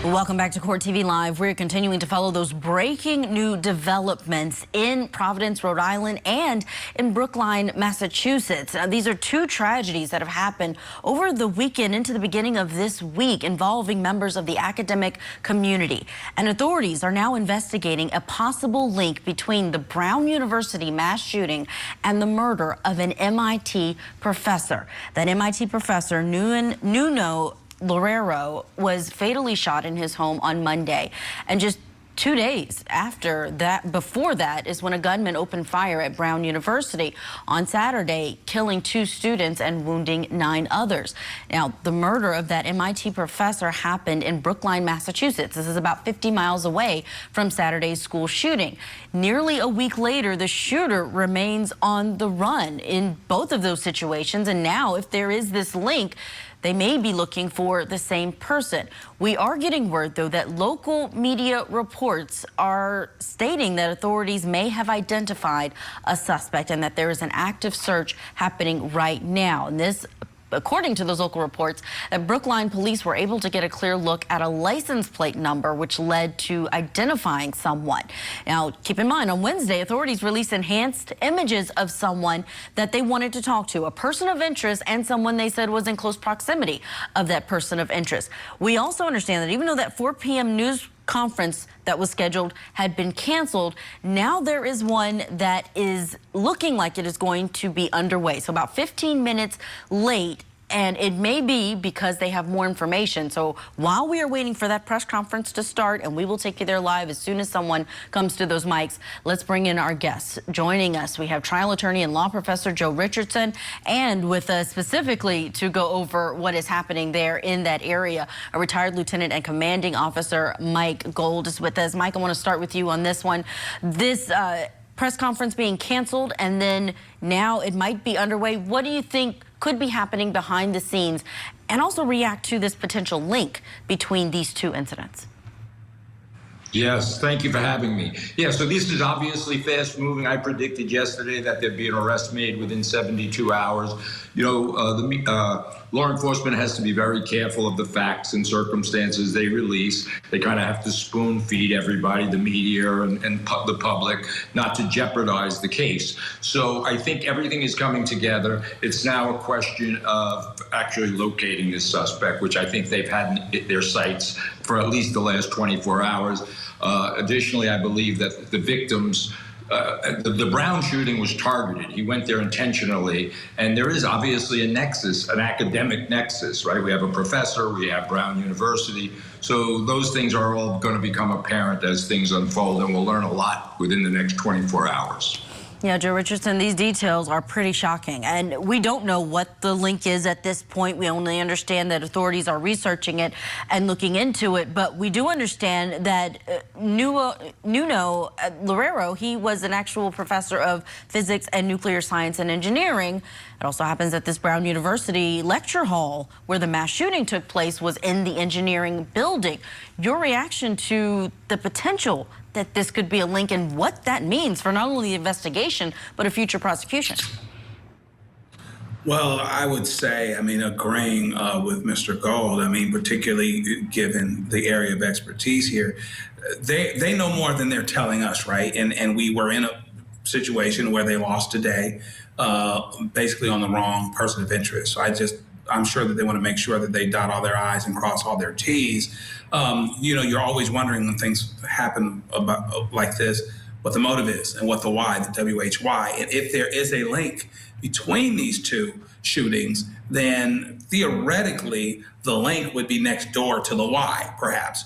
Welcome back to Court TV Live. We're continuing to follow those breaking new developments in Providence, Rhode Island, and in Brookline, Massachusetts. These are two tragedies that have happened over the weekend into the beginning of this week involving members of the academic community. And authorities are now investigating a possible link between the Brown University mass shooting and the murder of an MIT professor. That MIT professor, Nuno Loureiro, was fatally shot in his home on Monday. And just 2 days before that is when a gunman opened fire at Brown University on Saturday, killing 2 students and wounding 9 others. Now, the murder of that MIT professor happened in Brookline, Massachusetts. This is about 50 miles away from Saturday's school shooting. Nearly a week later, the shooter remains on the run in both of those situations. And now, if there is this link, they may be looking for the same person. We are getting word, though, that local media reports are stating that authorities may have identified a suspect and that there is an active search happening right now. And this, according to those local reports, that Brookline police were able to get a clear look at a license plate number, which led to identifying someone. Now, keep in mind, on Wednesday, authorities released enhanced images of someone that they wanted to talk to, a person of interest, and someone they said was in close proximity of that person of interest. We also understand that even though that 4 p.m. news conference that was scheduled had been canceled, now there is one that is looking like it is going to be underway. So about 15 minutes late, and it may be because they have more information. So while we are waiting for that press conference to start, and we will take you there live as soon as someone comes to those mics, let's bring in our guests. Joining us, we have trial attorney and law professor Joe Richardson, and with us specifically to go over what is happening there in that area, a retired lieutenant and commanding officer Mike Gold is with us. Mike, I want to start with you on this one. This press conference being canceled, and then now it might be underway. What do you think could be happening behind the scenes, and also react to this potential link between these two incidents? Yes, thank you for having me. Yeah, so this is obviously fast moving. I predicted yesterday that there'd be an arrest made within 72 hours. You know, law enforcement has to be very careful of the facts and circumstances they release. They kind of have to spoon feed everybody, the media and the public, not to jeopardize the case. So I think everything is coming together. It's now a question of actually locating this suspect, which I think they've had in their sights for at least the last 24 hours. Additionally, I believe that the victims, the Brown shooting was targeted. He went there intentionally, and there is obviously a nexus, an academic nexus, right? We have a professor, we have Brown University. So those things are all going to become apparent as things unfold, and we'll learn a lot within the next 24 hours. Yeah, Joe Richardson, these details are pretty shocking, and we don't know what the link is at this point. We only understand that authorities are researching it and looking into it, but we do understand that Nuno Loureiro, he was an actual professor of physics and nuclear science and engineering. It also happens that this Brown University lecture hall where the mass shooting took place was in the engineering building. Your reaction to the potential that this could be a link and what that means for not only the investigation, but a future prosecution? Well, I would say, I mean, agreeing with Mr. Gold, I mean, particularly given the area of expertise here, they know more than they're telling us, right? And we were in a situation where they lost today, basically on the wrong person of interest. So I'm sure that they want to make sure that they dot all their I's and cross all their T's. You know, you're always wondering when things happen like this, what the motive is and what the why, the WHY. And if there is a link between these two shootings, then theoretically the link would be next door to the why, perhaps.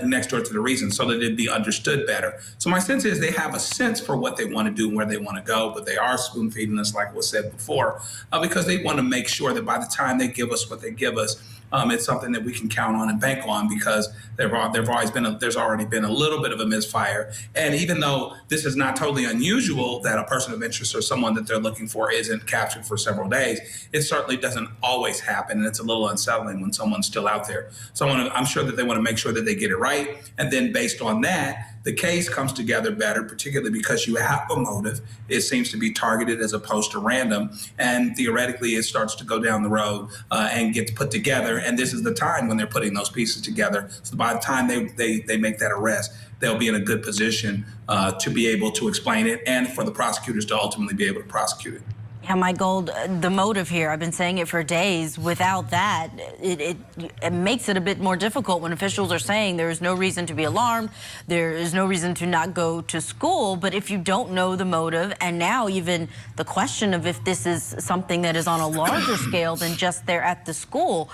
Next door to the reason, so that it'd be understood better. So my sense is they have a sense for what they want to do and where they want to go, but they are spoon feeding us, like was said before, because they want to make sure that by the time they give us what they give us, it's something that we can count on and bank on, because there's already been a little bit of a misfire. And even though this is not totally unusual that a person of interest or someone that they're looking for isn't captured for several days, it certainly doesn't always happen, and it's a little unsettling when someone's still out there. So I'm sure that they want to make sure that they get it right, and then based on that, the case comes together better, particularly because you have a motive. It seems to be targeted as opposed to random. And theoretically, it starts to go down the road and gets put together. And this is the time when they're putting those pieces together. So by the time they make that arrest, they'll be in a good position to be able to explain it and for the prosecutors to ultimately be able to prosecute it. Yeah, Mike Gold, the motive here, I've been saying it for days. Without that, it makes it a bit more difficult when officials are saying there is no reason to be alarmed, there is no reason to not go to school. But if you don't know the motive, and now even the question of if this is something that is on a larger scale than just there at the school,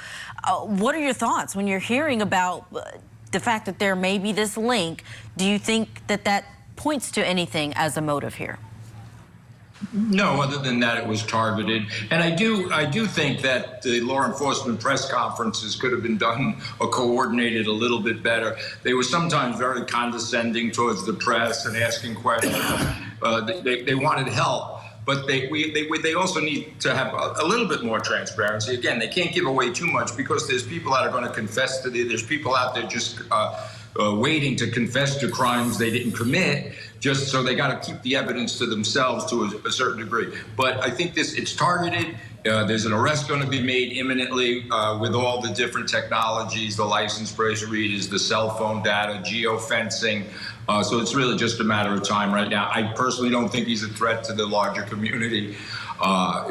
what are your thoughts when you're hearing about the fact that there may be this link? Do you think that that points to anything as a motive here? No, other than that, it was targeted. And I do think that the law enforcement press conferences could have been done or coordinated a little bit better. They were sometimes very condescending towards the press and asking questions. They wanted help, but they also need to have a little bit more transparency. Again, they can't give away too much because there's people that are going to confess to there's people out there just waiting to confess to crimes they didn't commit, just so they got to keep the evidence to themselves to a certain degree. But I think it's targeted. There's an arrest going to be made imminently with all the different technologies, the license plate readers, the cell phone data, geofencing. So it's really just a matter of time right now. I personally don't think he's a threat to the larger community,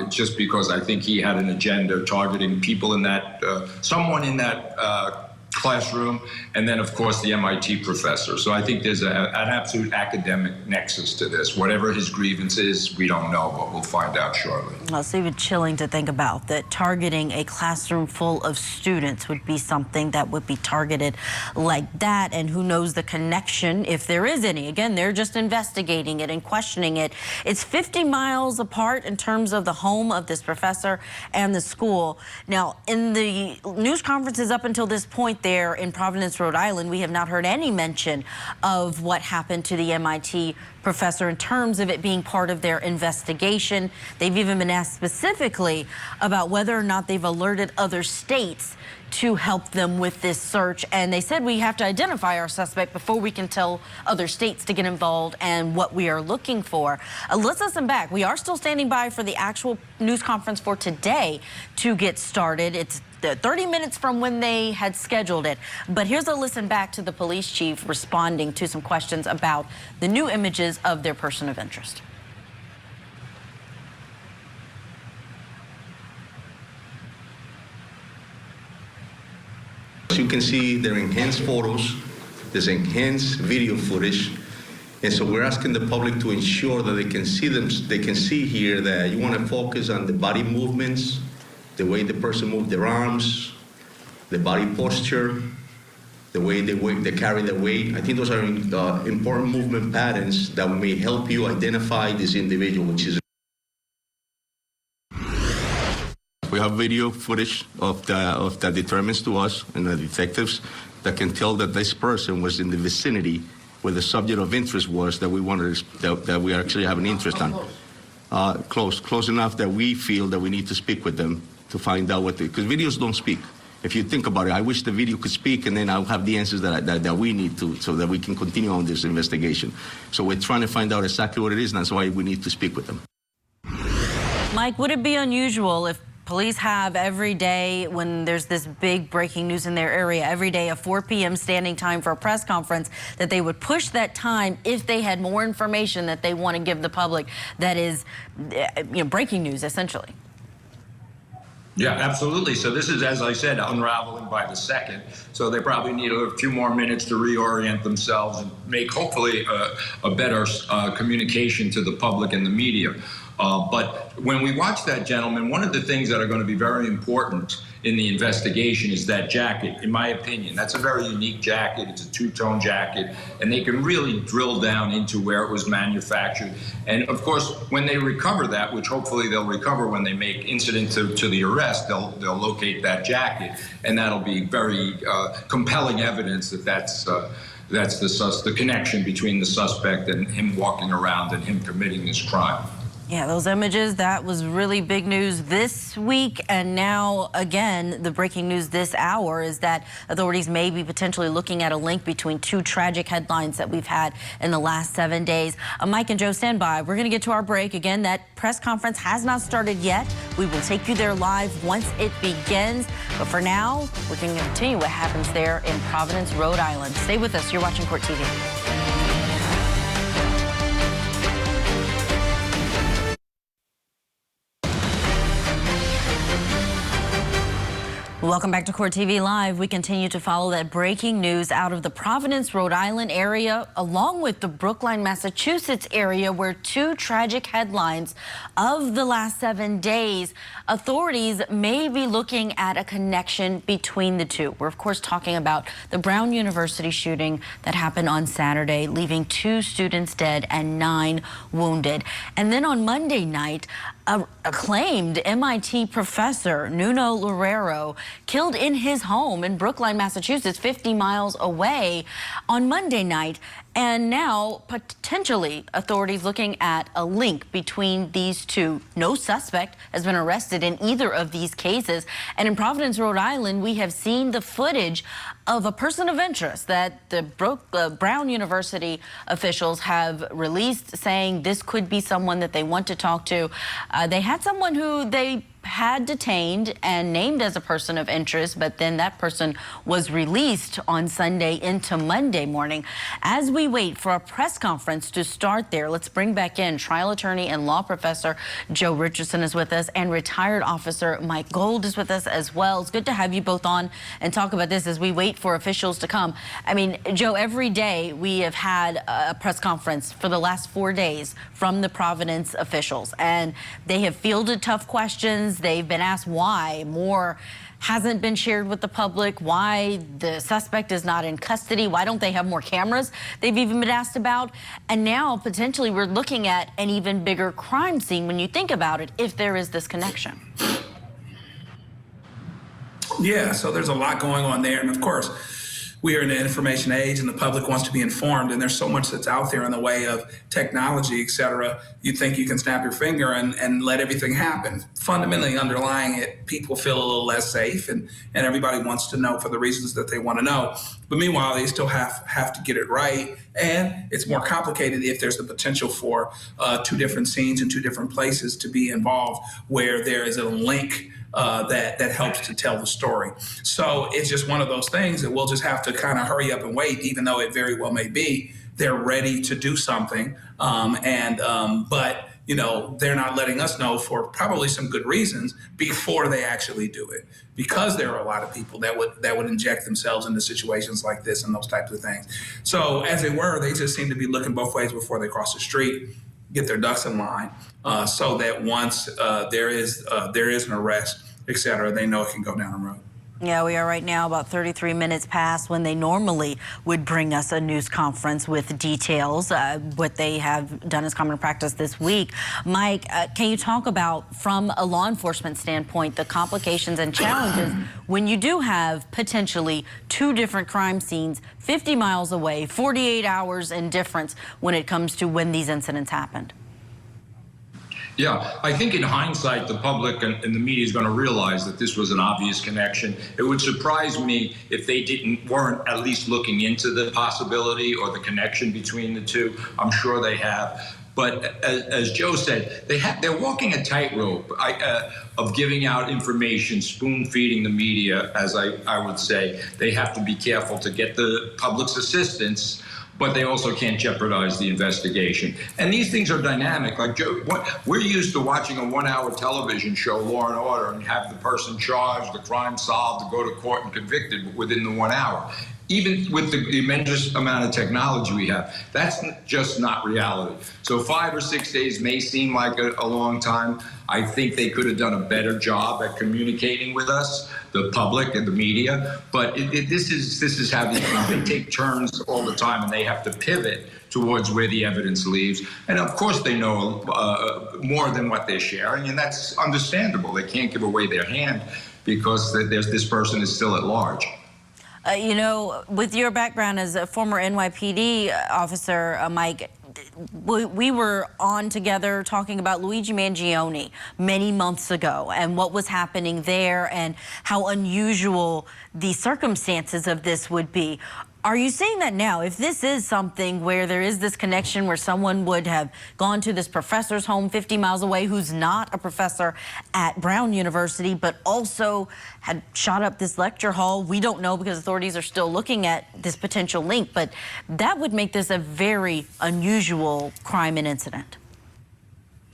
just because I think he had an agenda targeting people in that, someone in that classroom, and then of course the MIT professor. So I think there's an absolute academic nexus to this. Whatever his grievance is, we don't know, but we'll find out shortly. Well, it's even chilling to think about that targeting a classroom full of students would be something that would be targeted like that, and who knows the connection, if there is any. Again, they're just investigating it and questioning it. It's 50 miles apart in terms of the home of this professor and the school. Now, in the news conferences up until this point there in Providence, Rhode Island, we have not heard any mention of what happened to the MIT professor in terms of it being part of their investigation. They've even been asked specifically about whether or not they've alerted other states to help them with this search. And they said we have to identify our suspect before we can tell other states to get involved and what we are looking for. Let's listen back. We are still standing by for the actual news conference for today to get started. It's 30 minutes from when they had scheduled it. But here's a listen back to the police chief responding to some questions about the new images of their person of interest. As you can see, there are enhanced photos, there's enhanced video footage, and so we're asking the public to ensure that they can see here that you want to focus on the body movements, the way the person moved their arms, the body posture, the way they carry their weight. I think those are important movement patterns that may help you identify this individual, which is. We have video footage of that determines to us and the detectives that can tell that this person was in the vicinity where the subject of interest was that we wanted that we actually have an interest on. Close enough that we feel that we need to speak with them to find out what because videos don't speak. If you think about it, I wish the video could speak, and then I'll have the answers that we need to, so that we can continue on this investigation. So we're trying to find out exactly what it is, and that's why we need to speak with them. Mike, would it be unusual if police have every day, when there's this big breaking news in their area, every day a 4 p.m. standing time for a press conference, that they would push that time if they had more information that they want to give the public that is, breaking news, essentially? Yeah, absolutely. So this is, as I said, unraveling by the second. So they probably need a few more minutes to reorient themselves and make, hopefully, a better communication to the public and the media. But when we watch that, gentleman, one of the things that are going to be very important in the investigation is that jacket, in my opinion. That's a very unique jacket. It's a two-tone jacket, and they can really drill down into where it was manufactured. And of course, when they recover that, which hopefully they'll recover when they make incident to the arrest, they'll locate that jacket, and that'll be very compelling evidence that that's the connection between the suspect and him walking around and him committing this crime. Yeah, those images, that was really big news this week. And now, again, the breaking news this hour is that authorities may be potentially looking at a link between two tragic headlines that we've had in the last 7 days. Mike and Joe, stand by. We're going to get to our break. Again, that press conference has not started yet. We will take you there live once it begins. But for now, we're going to continue what happens there in Providence, Rhode Island. Stay with us. You're watching Court TV. Welcome back to Court TV Live. We continue to follow that breaking news out of the Providence, Rhode Island area, along with the Brookline, Massachusetts area, where two tragic headlines of the last 7 days. Authorities may be looking at a connection between the two. We're, of course, talking about the Brown University shooting that happened on Saturday, leaving 2 students dead and 9 wounded. And then on Monday night, acclaimed MIT professor Nuno Loureiro killed in his home in Brookline, Massachusetts, 50 miles away on Monday night. And now, potentially, authorities looking at a link between these two. No suspect has been arrested in either of these cases. And in Providence, Rhode Island, we have seen the footage of a person of interest that the Brown University officials have released, saying this could be someone that they want to talk to. They had someone who they had detained and named as a person of interest, but then that person was released on Sunday into Monday morning. As we wait for a press conference to start there, let's bring back in trial attorney and law professor Joe Richardson is with us, and retired officer Mike Gold is with us as well. It's good to have you both on and talk about this as we wait for officials to come. I mean, Joe, every day we have had a press conference for the last 4 days from the Providence officials, and they have fielded tough questions. They've been asked why more hasn't been shared with the public, why the suspect is not in custody, why don't they have more cameras they've even been asked about. And now potentially we're looking at an even bigger crime scene when you think about it, if there is this connection. Yeah, so there's a lot going on there. And of course, we are in the information age and the public wants to be informed, and there's so much that's out there in the way of technology, et cetera. You think you can snap your finger and let everything happen. Fundamentally underlying it, people feel a little less safe, and everybody wants to know for the reasons that they want to know. But meanwhile, they still have to get it right. And it's more complicated if there's the potential for 2 different scenes in 2 different places to be involved, where there is a link that helps to tell the story. So it's just one of those things that we'll just have to kind of hurry up and wait, even though it very well may be they're ready to do something. But you know, they're not letting us know for probably some good reasons before they actually do it, because there are a lot of people that would inject themselves into situations like this and those types of things. So as it were, they just seem to be looking both ways before they cross the street, get their ducks in line, so that once there is an arrest, et cetera, they know it can go down the road. Yeah, we are right now about 33 minutes past when they normally would bring us a news conference with details. What they have done as common practice this week. Mike, can you talk about, from a law enforcement standpoint, the complications and challenges when you do have potentially 2 different crime scenes 50 miles away, 48 hours in difference when it comes to when these incidents happened? Yeah, I think in hindsight, the public and the media is going to realize that this was an obvious connection. It would surprise me if they weren't at least looking into the possibility or the connection between the two. I'm sure they have. But as Joe said, they're walking a tightrope of giving out information, spoon-feeding the media, as I would say. They have to be careful to get the public's assistance, but they also can't jeopardize the investigation. And these things are dynamic. Like Joe, we're used to watching a 1-hour television show, Law and Order, and have the person charged, the crime solved, to go to court and convicted within the 1 hour. Even with the immense amount of technology we have, that's just not reality. So 5 or 6 days may seem like a long time. I think they could have done a better job at communicating with us, the public and the media. But this is how they take turns all the time, and they have to pivot towards where the evidence leaves. And of course, they know more than what they're sharing, and that's understandable. They can't give away their hand because this person is still at large. You know, with your background as a former NYPD officer, Mike, we were on together talking about Luigi Mangione many months ago and what was happening there and how unusual the circumstances of this would be. Are you saying that now, if this is something where there is this connection where someone would have gone to this professor's home 50 miles away who's not a professor at Brown University, but also had shot up this lecture hall? We don't know because authorities are still looking at this potential link, but that would make this a very unusual crime and incident.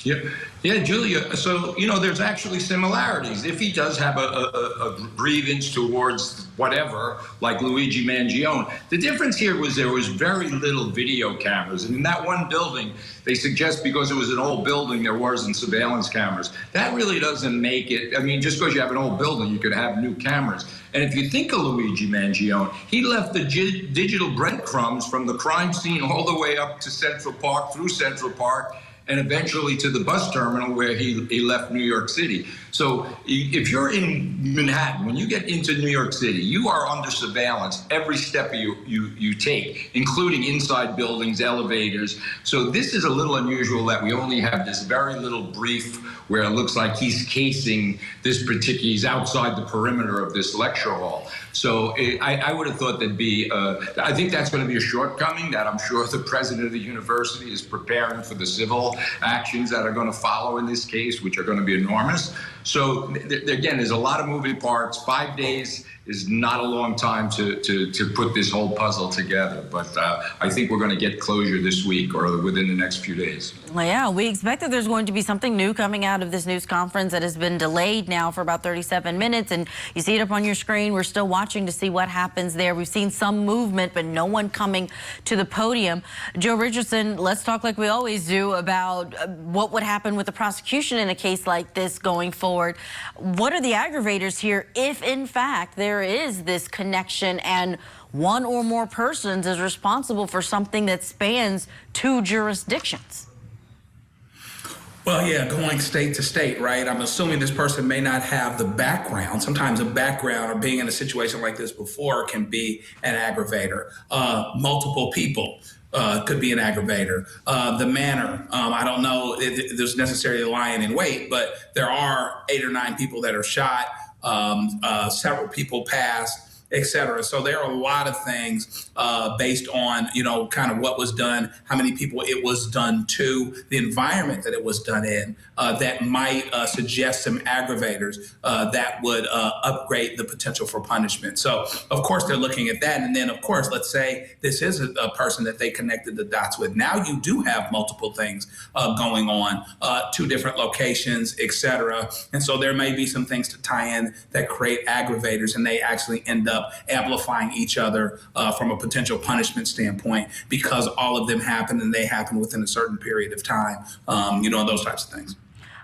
Yeah, Julia. So, there's actually similarities. If he does have a grievance towards whatever, like Luigi Mangione, the difference here was there was very little video cameras. And in that one building, they suggest because it was an old building, there wasn't surveillance cameras. That really doesn't make it. I mean, just because you have an old building, you could have new cameras. And if you think of Luigi Mangione, he left the digital breadcrumbs from the crime scene all the way up to Central Park, through Central Park, and eventually to the bus terminal where he left New York City. So if you're in Manhattan, when you get into New York City, you are under surveillance every step you take, including inside buildings, elevators. So this is a little unusual that we only have this very little brief where it looks like he's casing this particular, he's outside the perimeter of this lecture hall. So I would have thought there'd be, I think that's going to be a shortcoming that I'm sure the president of the university is preparing for the civil actions that are going to follow in this case, which are going to be enormous. So again, there's a lot of moving parts. 5 days is not a long time to put this whole puzzle together. But I think we're going to get closure this week or within the next few days. Well, yeah, we expect that there's going to be something new coming out of this news conference that has been delayed now for about 37 minutes. And you see it up on your screen. We're still watching to see what happens there. We've seen some movement, but no one coming to the podium. Joe Richardson, let's talk like we always do about what would happen with the prosecution in a case like this going forward. What are the aggravators here if, in fact, there is this connection and one or more persons is responsible for something that spans 2 jurisdictions? Well, yeah, going state to state, right? I'm assuming this person may not have the background. Sometimes a background or being in a situation like this before can be an aggravator. Multiple people could be an aggravator. The manner, I don't know if there's necessarily lying in wait, but there are 8 or 9 people that are shot, several people passed, et cetera. So there are a lot of things based on, kind of what was done, how many people it was done to, the environment that it was done in, that might suggest some aggravators that would upgrade the potential for punishment. So, of course, they're looking at that. And then, of course, let's say this is a person that they connected the dots with. Now you do have multiple things going on, 2 different locations, et cetera. And so there may be some things to tie in that create aggravators, and they actually end up amplifying each other from a potential punishment standpoint because all of them happen and they happen within a certain period of time, those types of things.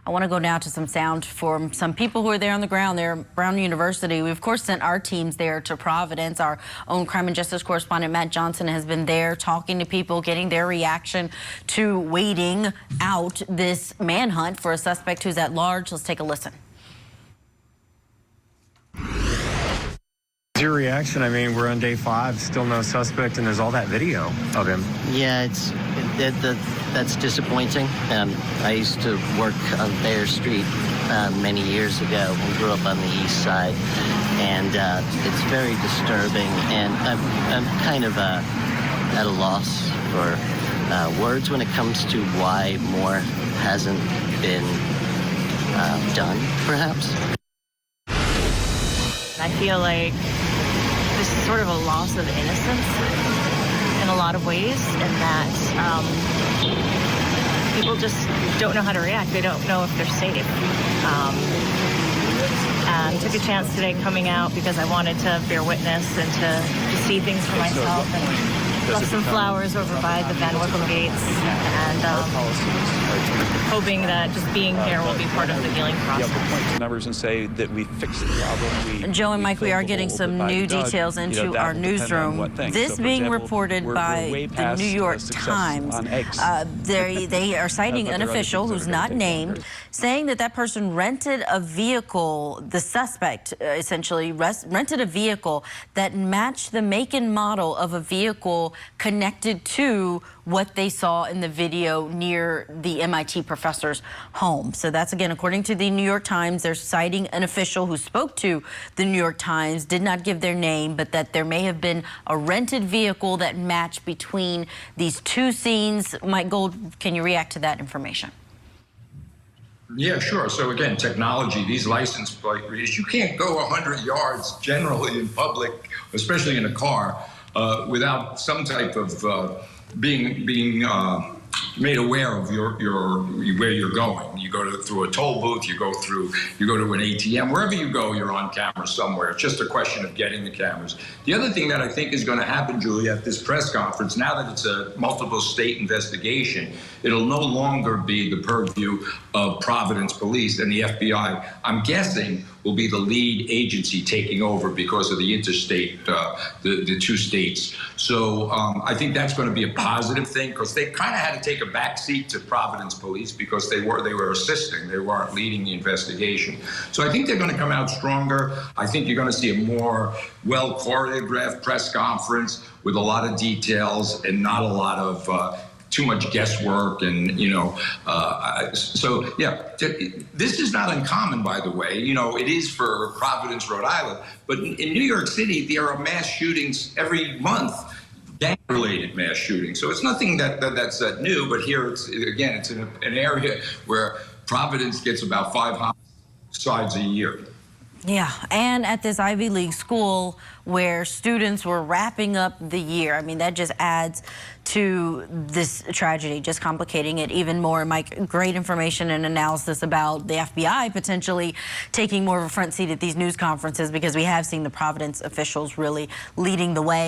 I want to go now to some sound from some people who are there on the ground there at Brown University. We, of course, sent our teams there to Providence. Our own crime and justice correspondent, Matt Johnson, has been there talking to people, getting their reaction to waiting out this manhunt for a suspect who's at large. Let's take a listen. Your reaction? I mean, we're on day 5, still no suspect, and there's all that video of him. Yeah, that's disappointing. I used to work on Thayer Street many years ago. We grew up on the east side, and it's very disturbing. And I'm kind of at a loss for words when it comes to why more hasn't been done, perhaps. I feel like this is sort of a loss of innocence in a lot of ways, in that people just don't know how to react. They don't know if they're safe. And took a chance today coming out because I wanted to bear witness and to see things for myself. And left some flowers over by the Van Wickham gates, and hoping that just being here will be part of the healing process. Yeah, we'll point to numbers and say that we fixed the problem. Joe and Mike, we are getting some new details into our newsroom. This being reported by the New York Times. They are citing an official who's not named, saying that person rented a vehicle, the suspect essentially rented a vehicle that matched the make and model of a vehicle connected to what they saw in the video near the MIT professor's home. So that's, again, according to the New York Times. They're citing an official who spoke to the New York Times, did not give their name, but that there may have been a rented vehicle that matched between these two scenes. Mike Gold, can you react to that information? Yeah, sure. So again, technology, these license plate readers, you can't go 100 yards generally in public, especially in a car, without some type of being made aware of where you're going. You go through a toll booth, you go to an ATM, wherever you go, you're on camera somewhere. It's just a question of getting the cameras. The other thing that I think is going to happen, Julie, at this press conference, now that it's a multiple state investigation, it'll no longer be the purview of Providence Police and the FBI. I'm guessing will be the lead agency taking over because of the interstate, the two states. So I think that's going to be a positive thing, because they kind of had to take a backseat to Providence Police because they were assisting, they weren't leading the investigation. So I think they're going to come out stronger. I think you're going to see a more well choreographed press conference with a lot of details and not a lot of too much guesswork, and so yeah, this is not uncommon, by the way. It is for Providence, Rhode Island, but in New York City there are mass shootings every month, gang-related mass shootings. So it's nothing that's new. But here, it's in an area where Providence gets about 5 homicides a year. Yeah, and at this Ivy League school where students were wrapping up the year. I mean, that just adds to this tragedy, just complicating it even more. Mike, great information and analysis about the FBI potentially taking more of a front seat at these news conferences, because we have seen the Providence officials really leading the way.